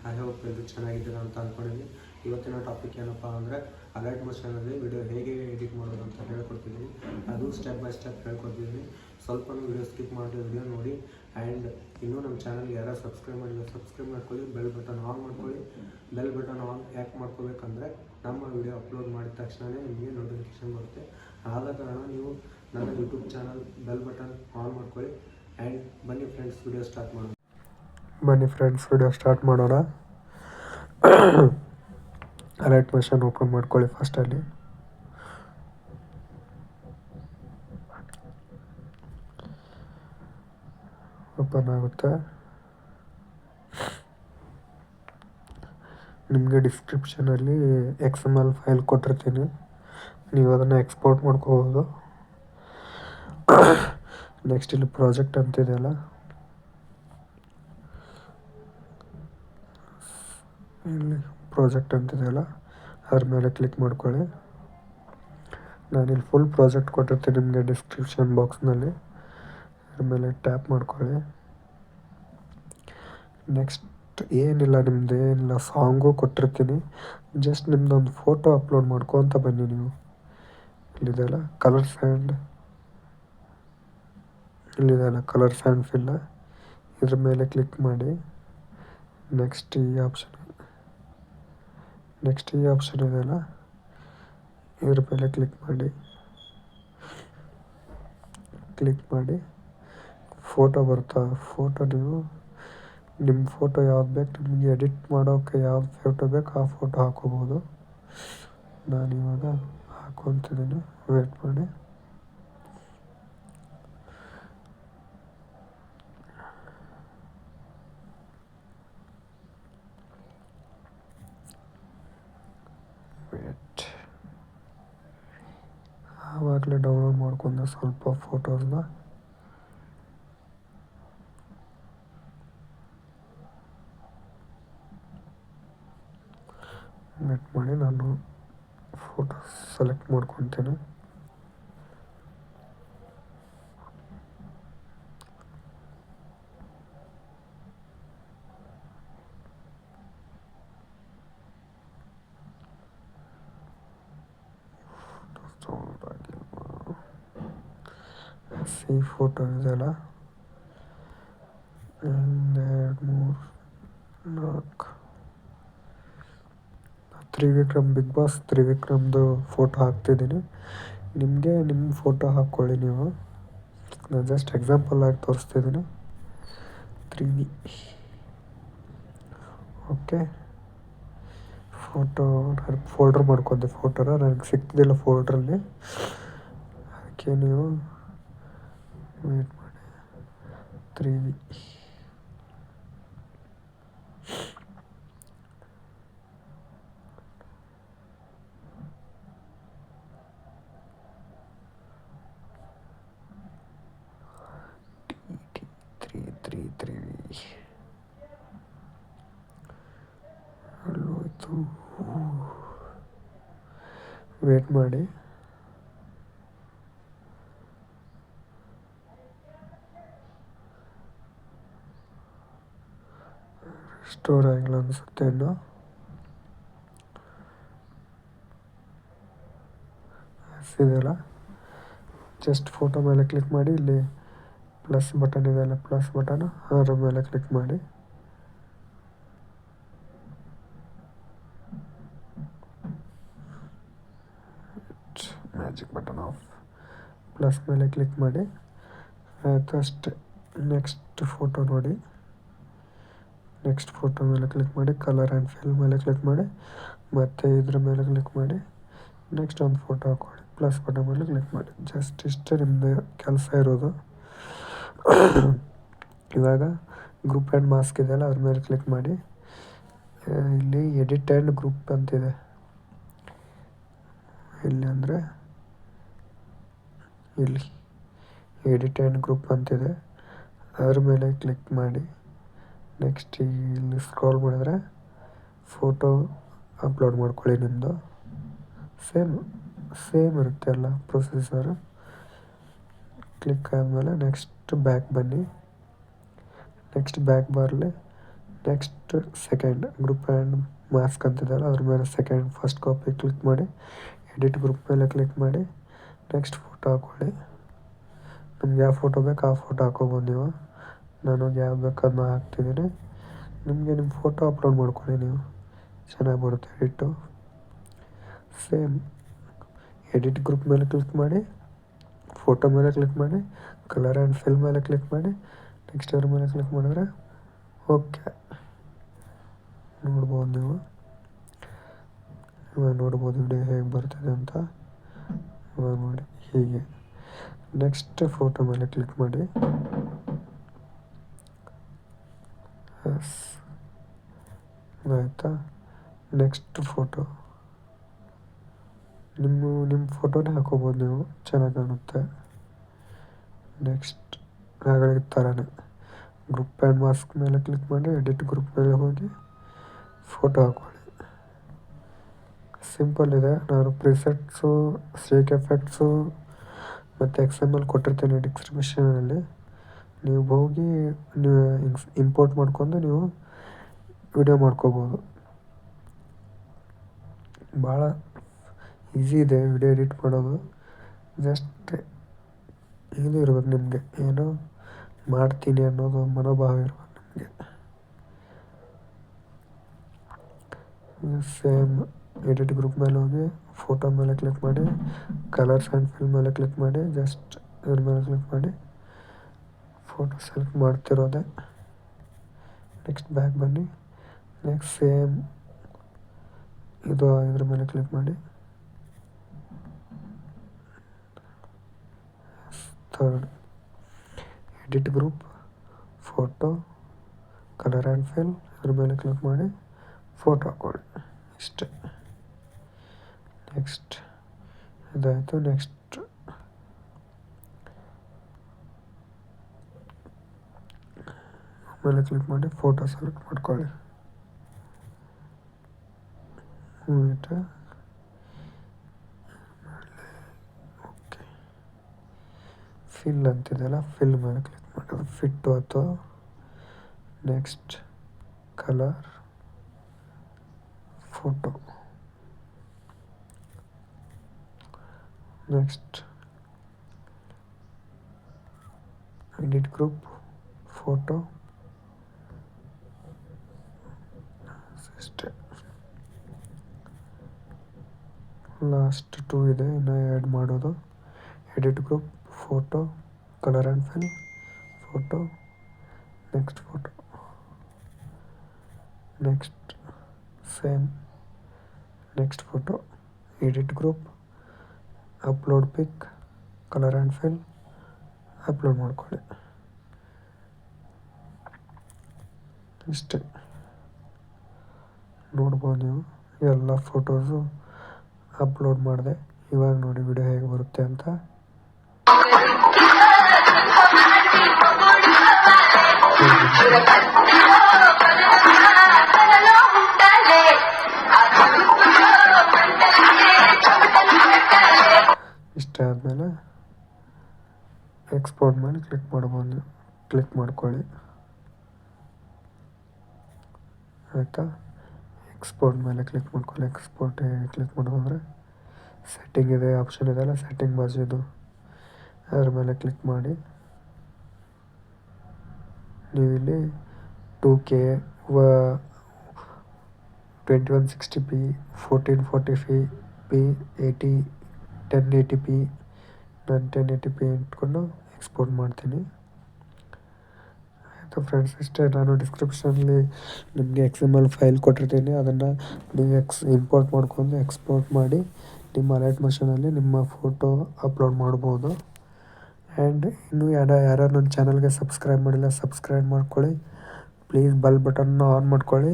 I hope ಎಲ್ಲರೂ ಚೆನ್ನಾಗಿದ್ದೀರಾ ಅಂತ ಅಂದ್ಕೊಂಡಿದ್ದೀನಿ. ಇವತ್ತಿನ ಟಾಪಿಕ್ ಏನಪ್ಪ ಅಂದರೆ ಅಲರ್ಟ್ ಮೋಷನಲ್ಲಿ ವಿಡಿಯೋ ಹೇಗೆ ಎಡಿಟ್ ಮಾಡೋದು ಅಂತ ಹೇಳ್ಕೊಡ್ತಿದ್ದೀನಿ. ಅದು ಸ್ಟೆಪ್ ಬೈ ಸ್ಟೆಪ್ ಹೇಳ್ಕೊಡ್ತಿದ್ದೀನಿ. ಸ್ವಲ್ಪ ವಿಡಿಯೋ ಸ್ಕಿಪ್ ಮಾಡಿ ವಿಡಿಯೋ ನೋಡಿ. ಆ್ಯಂಡ್ ಇನ್ನೂ ನಮ್ಮ ಚಾನಲ್ಗೆ ಯಾರು ಸಬ್ಸ್ಕ್ರೈಬ್ ಮಾಡಿಲ್ಲ ಸಬ್ಸ್ಕ್ರೈಬ್ ಮಾಡ್ಕೊಳ್ಳಿ, ಬೆಲ್ ಬಟನ್ ಆನ್ ಮಾಡ್ಕೊಳ್ಳಿ. ಬೆಲ್ ಬಟನ್ ಆನ್ ಯಾಕೆ ಮಾಡ್ಕೋಬೇಕಂದ್ರೆ ನಮ್ಮ ವಿಡಿಯೋ ಅಪ್ಲೋಡ್ ಮಾಡಿದ ತಕ್ಷಣವೇ ನಿಮಗೆ ನೋಟಿಫಿಕೇಷನ್ ಬರುತ್ತೆ. ಆದ ಕಾರಣ ನೀವು ನನ್ನ YouTube channel bell button on ಮಾಡ್ಕೊಳ್ಳಿ. ಆ್ಯಂಡ್ ಬನ್ನಿ ಫ್ರೆಂಡ್ಸ್ ವಿಡಿಯೋ ಸ್ಟಾರ್ಟ್ ಮಾಡೋಣ. ಅಲರ್ಟ್ ಮೋಷನ್ ಓಪನ್ ಮಾಡ್ಕೊಳ್ಳಿ. ಫಸ್ಟಲ್ಲಿ ಓಪನ್ ಆಗುತ್ತೆ. ನಿಮಗೆ ಡಿಸ್ಕ್ರಿಪ್ಷನಲ್ಲಿ XML ಫೈಲ್ ಕೊಟ್ಟಿರ್ತೀನಿ, ನೀವು ಅದನ್ನು ಎಕ್ಸ್ಪೋರ್ಟ್ ಮಾಡ್ಕೋಬೋದು. ನೆಕ್ಸ್ಟ್ ಇಲ್ಲಿ ಪ್ರಾಜೆಕ್ಟ್ ಅಂತಿದೆಯಲ್ಲ, ಅದ್ರ ಮೇಲೆ ಕ್ಲಿಕ್ ಮಾಡ್ಕೊಳ್ಳಿ. ನಾನಿಲ್ಲಿ ಫುಲ್ ಪ್ರಾಜೆಕ್ಟ್ ಕೊಟ್ಟಿರ್ತೀನಿ ನಿಮಗೆ ಡಿಸ್ಕ್ರಿಪ್ಷನ್ ಬಾಕ್ಸ್ನಲ್ಲಿ, ಅದ್ರ ಮೇಲೆ ಟ್ಯಾಪ್ ಮಾಡ್ಕೊಳ್ಳಿ. ನೆಕ್ಸ್ಟ್ ಏನಿಲ್ಲ ಸಾಂಗು ಕೊಟ್ಟಿರ್ತೀನಿ. ಜಸ್ಟ್ ನಿಮ್ಮದೊಂದು ಫೋಟೋ ಅಪ್ಲೋಡ್ ಮಾಡ್ಕೊತ ಬನ್ನಿ. ನೀವು ಇಲ್ಲಿದೆಯಲ್ಲ ಕಲರ್ಸ್ ಆ್ಯಂಡ್ ಫಿಲ್, ಇದ್ರ ಮೇಲೆ ಕ್ಲಿಕ್ ಮಾಡಿ. ನೆಕ್ಸ್ಟ್ ಈ ಆಪ್ಷನ್ ಇದೆಯಲ್ಲ, ಇದ್ರ ಮೇಲೆ ಕ್ಲಿಕ್ ಮಾಡಿ ಫೋಟೋ ಬರ್ತಾ ನೀವು ನಿಮ್ಮ ಫೋಟೋ ಯಾವ್ದು ಬೇಕು, ನಿಮಗೆ ಎಡಿಟ್ ಮಾಡೋಕ್ಕೆ ಯಾವ್ದು ಫೋಟೋ ಬೇಕು ಆ ಫೋಟೋ ಹಾಕೋಬೋದು. ನಾನಿವಾಗ ಹಾಕೊತಿದ್ದೀನಿ, ವೇಟ್ ಮಾಡಿ. ಆವಾಗಲೇ ಡೌನ್ಲೋಡ್ ಮಾಡ್ಕೊಂಡೆ ಸ್ವಲ್ಪ ಫೋಟೋಸ್ನ. ವೇಟ್ ಮಾಡಿ, ನಾನು ಫೋಟೋ ಸೆಲೆಕ್ಟ್ ಮಾಡ್ಕೊತೀನಿ. ಈ ಫೋಟೋ ಇದೆಯಲ್ಲ, 1 2 3 4 ತ್ರಿವಿಕ್ರಮ್, ಬಿಗ್ ಬಾಸ್ ತ್ರಿವಿಕ್ರಮ್ದು ಫೋಟೋ ಹಾಕ್ತಿದ್ದೀನಿ. ನಿಮಗೆ ನಿಮ್ಮ ಫೋಟೋ ಹಾಕ್ಕೊಳ್ಳಿ. ನೀವು ನಾನು ಜಸ್ಟ್ ಎಕ್ಸಾಂಪಲ್ ಆಗಿ ತೋರಿಸ್ತಿದ್ದೀನಿ. ಓಕೆ, ಫೋಟೋ ಫೋಲ್ಡರ್ ಮಾಡ್ಕೊಂಡೆ. ಫೋಟೋನ ನನಗೆ ಸಿಕ್ತಿದ್ದಿಲ್ಲ ಫೋಲ್ಡ್ರಲ್ಲಿ, ಅದಕ್ಕೆ ನೀವು ವೇಟ್ ಮಾಡಿ. 3 ಅಲ್ಲೋಯ್ತು. ವೇಟ್ ಮಾಡಿ. ಸ್ಟೋರ್ ಆಗಿಲ್ಲ ಅನಿಸುತ್ತೆ ಇನ್ನು. ಇದೆಯಲ್ಲ, ಜಸ್ಟ್ ಫೋಟೋ ಮೇಲೆ ಕ್ಲಿಕ್ ಮಾಡಿ. ಇಲ್ಲಿ ಪ್ಲಸ್ ಬಟನ್ ಇದೆಯಲ್ಲ, ಅದ್ರ ಮೇಲೆ ಕ್ಲಿಕ್ ಮಾಡಿ. Magic button of. ಪ್ಲಸ್ ಮೇಲೆ ಕ್ಲಿಕ್ ಮಾಡಿ. ಆಯಿತು, ಅಷ್ಟೇ. ನೆಕ್ಸ್ಟ್ ಫೋಟೋ ನೋಡಿ. ನೆಕ್ಸ್ಟ್ ಫೋಟೋ ಮೇಲೆ ಕ್ಲಿಕ್ ಮಾಡಿ, ಕಲರ್ ಆ್ಯಂಡ್ ಫಿಲ್ ಮೇಲೆ ಕ್ಲಿಕ್ ಮಾಡಿ, ಮತ್ತು ಇದ್ರ ಮೇಲೆ ಕ್ಲಿಕ್ ಮಾಡಿ. ನೆಕ್ಸ್ಟ್ ಒಂದು ಫೋಟೋ ಹಾಕ್ಕೊಳ್ಳಿ, ಪ್ಲಸ್ ಬಟನ್ ಮೇಲೆ ಕ್ಲಿಕ್ ಮಾಡಿ. ಜಸ್ಟ್ ಇಷ್ಟೇ ನಿಮ್ಮದು ಕೆಲಸ ಇರೋದು. ಇವಾಗ ಗ್ರೂಪ್ ಆ್ಯಂಡ್ ಮಾಸ್ಕ್ ಇದೆಯಲ್ಲ, ಅದ್ರ ಮೇಲೆ ಕ್ಲಿಕ್ ಮಾಡಿ. ಇಲ್ಲಿ ಎಡಿಟ್ ಆ್ಯಂಡ್ ಗ್ರೂಪ್ ಅಂತಿದೆ. ಇಲ್ಲಿ ಎಡಿಟ್ ಆ್ಯಂಡ್ ಗ್ರೂಪ್ ಅಂತಿದೆ, ಅದ್ರ ಮೇಲೆ ಕ್ಲಿಕ್ ಮಾಡಿ. ನೆಕ್ಸ್ಟ್ ಇಲ್ಲಿ ಸ್ಕ್ರಾಲ್ ಮಾಡಿದ್ರೆ ಫೋಟೋ ಅಪ್ಲೋಡ್ ಮಾಡ್ಕೊಳ್ಳಿ. ನಿಮ್ಮದು ಸೇಮ್ ಇರುತ್ತೆ ಎಲ್ಲ ಪ್ರೊಸೀಜರು. ಕ್ಲಿಕ್ ಆದಮೇಲೆ ನೆಕ್ಸ್ಟ್ ಬ್ಯಾಕ್ ಬನ್ನಿ. ನೆಕ್ಸ್ಟ್ ಬ್ಯಾಕ್ ಬಾರಲ್ಲಿ next second group and mask ಅಂತಿದೆಯಲ್ಲ ಅದ್ರ ಮೇಲೆ ಸೆಕೆಂಡ್ ಫಸ್ಟ್ ಕಾಪಿ ಕ್ಲಿಕ್ ಮಾಡಿ ಎಡಿಟ್ ಗ್ರೂಪ್ ಮೇಲೆ ಕ್ಲಿಕ್ ಮಾಡಿ ನೆಕ್ಸ್ಟ್ ಫೋಟೋ ಹಾಕ್ಕೊಳ್ಳಿ. ನಿಮ್ಗೆ ಯಾವ ಫೋಟೋ ಬೇಕು ಆ ಫೋಟೋ ಹಾಕ್ಕೊಬೋದು ನೀವು. ನಾನು ಯಾವ್ದು ಬೇಕು ಅದನ್ನ ಹಾಕ್ತಿದ್ದೀನಿ. ನಿಮಗೆ ನಿಮ್ಮ ಫೋಟೋ ಅಪ್ಲೋಡ್ ಮಾಡ್ಕೊಳ್ಳಿ ನೀವು, ಚೆನ್ನಾಗಿ ಬರುತ್ತೆ ಎಡಿಟು. ಸೇಮ್ ಎಡಿಟ್ ಗ್ರೂಪ್ ಮೇಲೆ ಕ್ಲಿಕ್ ಮಾಡಿ ಫೋಟೋ ಮೇಲೆ ಕ್ಲಿಕ್ ಮಾಡಿ ಕಲರ್ ಆ್ಯಂಡ್ ಫಿಲ್ ಮೇಲೆ ಕ್ಲಿಕ್ ಮಾಡಿ ನೆಕ್ಸ್ಟ್ ಅದ್ರ ಮೇಲೆ ಕ್ಲಿಕ್ ಮಾಡಿದ್ರೆ ಓಕೆ ನೋಡ್ಬೋದು ನೀವು. ಇವಾಗ ನೋಡ್ಬೋದು ವಿಡಿಯೋ ಹೇಗೆ ಬರ್ತಿದೆ ಅಂತ. ಇವಾಗ ನೋಡಿ ಹೀಗೆ. ನೆಕ್ಸ್ಟ್ ಫೋಟೋ ಮೇಲೆ ಕ್ಲಿಕ್ ಮಾಡಿ ಆಯಿತಾ. ನೆಕ್ಸ್ಟ್ ಫೋಟೋ ನಿಮ್ಮ ಫೋಟೋನೇ ಹಾಕೋಬೋದು ನೀವು, ಚೆನ್ನಾಗಿ ಕಾಣುತ್ತೆ. ನೆಕ್ಸ್ಟ್ ಆಗಲೇ ಥರನೇ ಗ್ರೂಪ್ ಆ್ಯಂಡ್ ಮಾಸ್ಕ್ ಮೇಲೆ ಕ್ಲಿಕ್ ಮಾಡಿ ಎಡಿಟ್ ಗ್ರೂಪ್ ಮೇಲೆ ಹೋಗಿ ಫೋಟೋ ಹಾಕ್ಕೊಳ್ಳಿ. ಸಿಂಪಲ್ ಇದೆ. ನಾನು ಪ್ರಿಸೆಟ್ಸು, ಶೇಕ್ ಎಫೆಕ್ಟ್ಸು ಮತ್ತು XML ಕೊಟ್ಟಿರ್ತೀನಿ ಡಿಸ್ಕ್ರಿಪ್ಷನಲ್ಲಿ. ನೀವು ಹೋಗಿ ನೀವು ಇಂಪೋರ್ಟ್ ಮಾಡ್ಕೊಂಡು ನೀವು ವಿಡಿಯೋ ಮಾಡ್ಕೋಬೋದು. ಭಾಳ ಈಸಿ ಇದೆ ವಿಡಿಯೋ ಎಡಿಟ್ ಮಾಡೋದು. ಜಸ್ಟ್ ಇದು ಇರ್ಬೇಕು ನಿಮಗೆ, ಏನೋ ಮಾಡ್ತೀನಿ ಅನ್ನೋದು ಮನೋಭಾವ ಇರ್ಬೇಕು ನಿಮಗೆ. ಸೇಮ್ ಎಡಿಟ್ ಗ್ರೂಪ್ ಮೇಲೆ ಹೋಗಿ ಫೋಟೋ ಮೇಲೆ ಕ್ಲಿಕ್ ಮಾಡಿ ಕಲರ್ಸ್ ಆ್ಯಂಡ್ ಫಿಲ್ ಮೇಲೆ ಕ್ಲಿಕ್ ಮಾಡಿ ಜಸ್ಟ್ ಇದ್ರ ಮೇಲೆ ಕ್ಲಿಕ್ ಮಾಡಿ ಫೋಟೋ ಸೆಲೆಕ್ಟ್ ಮಾಡ್ತಿರೋದೆ. ನೆಕ್ಸ್ಟ್ ಬ್ಯಾಕ್ ಬನ್ನಿ. ನೆಕ್ಸ್ಟ್ ಸೇಮ್ ಇದ್ರ ಮೇಲೆ ಕ್ಲಿಕ್ ಮಾಡಿ third edit group photo colour and fill ಇದ್ರ ಮೇಲೆ ಕ್ಲಿಕ್ ಮಾಡಿ ಫೋಟೋ ಹಾಕ್ಕೊಳ್ಳಿ. ಇಷ್ಟೇ. ನೆಕ್ಸ್ಟ್ ಇದಾಯಿತು. ನೆಕ್ಸ್ಟ್ ಮೇಲೆ ಕ್ಲಿಕ್ ಮಾಡಿ ಫೋಟೋ ಸೆಲೆಕ್ಟ್ ಮಾಡ್ಕೊಳ್ಳಿ. ಓಕೆ. ಫಿಲ್ ಅಂತಿದೆಯಲ್ಲ ಫಿಲ್ ಮೇಲೆ ಕ್ಲಿಕ್ ಮಾಡಿ ಫಿಟ್ಟು ಅಥವಾ next colour photo. Next edit group photo ಅಷ್ಟೇ. ಲಾಸ್ಟ್ 2 ಇದೆ ಇನ್ನು ಆ್ಯಡ್ ಮಾಡೋದು. Edit group photo colour and fill photo next photo. Next same next photo edit group upload pick colour and fill upload ಮಾಡ್ಕೊಳ್ಳಿ. ಇಷ್ಟೇ. ನೋಡ್ಬೋದು ನೀವು ಎಲ್ಲ ಫೋಟೋಸು ಅಪ್ಲೋಡ್ ಮಾಡಿದೆ. ಇವಾಗ ನೋಡಿ ವಿಡಿಯೋ ಹೇಗೆ ಬರುತ್ತೆ ಅಂತ. ಇಷ್ಟ ಆದಮೇಲೆ ಎಕ್ಸ್ಪೋರ್ಟ್ ಮೇಲೆ ಕ್ಲಿಕ್ ಮಾಡ್ಬೋದು. ಕ್ಲಿಕ್ ಮಾಡ್ಕೊಳ್ಳಿ ಆಯಿತಾ. ಎಕ್ಸ್ಪೋರ್ಟ್ ಮೇಲೆ ಕ್ಲಿಕ್ ಮಾಡ್ಕೊಳ್ಳಿ. ಎಕ್ಸ್ಪೋರ್ಟ್ ಕ್ಲಿಕ್ ಮಾಡೋದಂದರೆ ಸೆಟ್ಟಿಂಗ್ ಇದೆ ಆಪ್ಷನ್ ಇದೆಲ್ಲ ಸೆಟ್ಟಿಂಗ್ ಬಾಜುದು ಅದ್ರ ಮೇಲೆ ಕ್ಲಿಕ್ ಮಾಡಿ ನೀವಿಲ್ಲಿ 2K 2160p 1440p 1080p ನಾನು 1080p ಇಟ್ಕೊಂಡು ಎಕ್ಸ್ಪೋರ್ಟ್ ಮಾಡ್ತೀನಿ ಆಯಿತು ಫ್ರೆಂಡ್ಸ್. ಇಷ್ಟೇ. ನಾನು ಡಿಸ್ಕ್ರಿಪ್ಷನಲ್ಲಿ ನಿಮಗೆ XML ಫೈಲ್ ಕೊಟ್ಟಿರ್ತೀನಿ, ಅದನ್ನು ನೀವು ಇಂಪೋರ್ಟ್ ಮಾಡ್ಕೊಂಡು ಎಕ್ಸ್ಪೋರ್ಟ್ ಮಾಡಿ ನಿಮ್ಮ ಅಲರ್ಟ್ ಮಷೀನಲ್ಲಿ ನಿಮ್ಮ ಫೋಟೋ ಅಪ್ಲೋಡ್ ಮಾಡ್ಬೋದು. ಆ್ಯಂಡ್ ಇನ್ನೂ ಯಾರು ನನ್ನ ಚಾನಲ್ಗೆ ಸಬ್ಸ್ಕ್ರೈಬ್ ಮಾಡಿಲ್ಲ ಸಬ್ಸ್ಕ್ರೈಬ್ ಮಾಡ್ಕೊಳ್ಳಿ ಪ್ಲೀಸ್. ಬೆಲ್ ಬಟನ್ನ ಆನ್ ಮಾಡ್ಕೊಳ್ಳಿ.